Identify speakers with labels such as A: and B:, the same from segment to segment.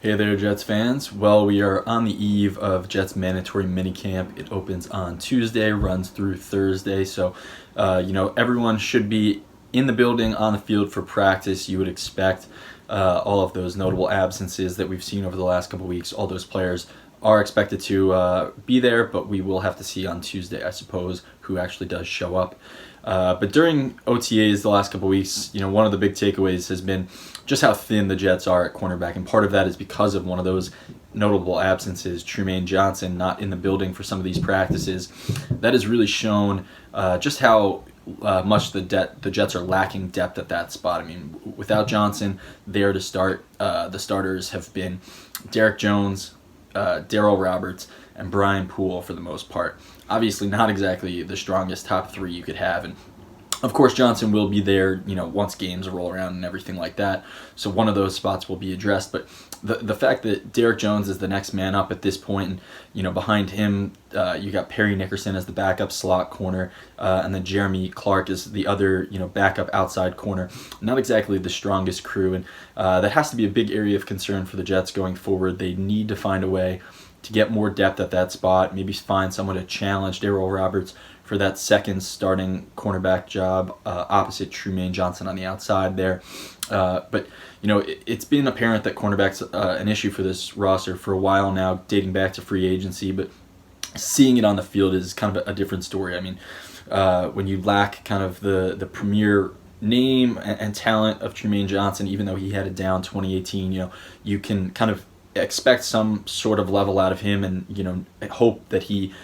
A: Hey there, Jets fans. Well, we are on the eve of Jets mandatory minicamp. It opens on Tuesday, runs through Thursday. So, everyone should be in the building, on the field for practice. You would expect all of those notable absences that we've seen over the last couple weeks. All those players are expected to be there, but we will have to see on Tuesday, I suppose, who actually does show up. But during OTAs the last couple weeks, one of the big takeaways has been just how thin the Jets are at cornerback, and part of that is because of one of those notable absences, Trumaine Johnson, not in the building for some of these practices. That has really shown just how much the Jets are lacking depth at that spot. I mean, without Johnson there to start, the starters have been Derek Jones, Darrell Roberts, and Brian Poole for the most part. Obviously not exactly the strongest top three you could have, and of course Johnson will be there, once games roll around and everything like that. So one of those spots will be addressed. But the fact that Derek Jones is the next man up at this point, and behind him you got Perry Nickerson as the backup slot corner, and then Jeremy Clark is the other backup outside corner. Not exactly the strongest crew, and that has to be a big area of concern for the Jets going forward. They need to find a way to get more depth at that spot, maybe find someone to challenge Darrell Roberts for that second starting cornerback job opposite Trumaine Johnson on the outside there. But it's been apparent that cornerback's an issue for this roster for a while now, dating back to free agency, but seeing it on the field is kind of a different story. I mean, when you lack kind of the premier name and talent of Trumaine Johnson, even though he had a down 2018, you can kind of expect some sort of level out of him, and hope that he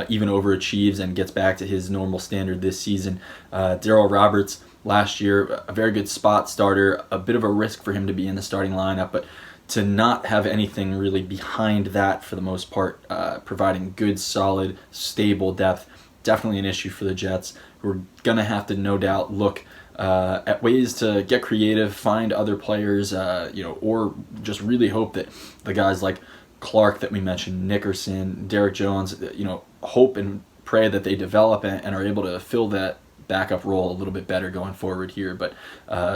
A: even overachieves and gets back to his normal standard this season. Darrell Roberts last year, a very good spot starter, a bit of a risk for him to be in the starting lineup, but to not have anything really behind that for the most part, providing good, solid, stable depth, definitely an issue for the Jets, who are going to have to no doubt look at ways to get creative, find other players, or just really hope that the guys like Clark that we mentioned, Nickerson, Derek Jones, hope and pray that they develop and are able to fill that backup role a little bit better going forward here. But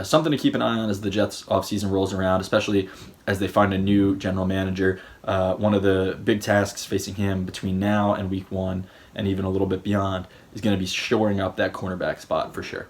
A: something to keep an eye on as the Jets offseason rolls around, especially as they find a new general manager. One of the big tasks facing him between now and week one, and even a little bit beyond, is going to be shoring up that cornerback spot for sure.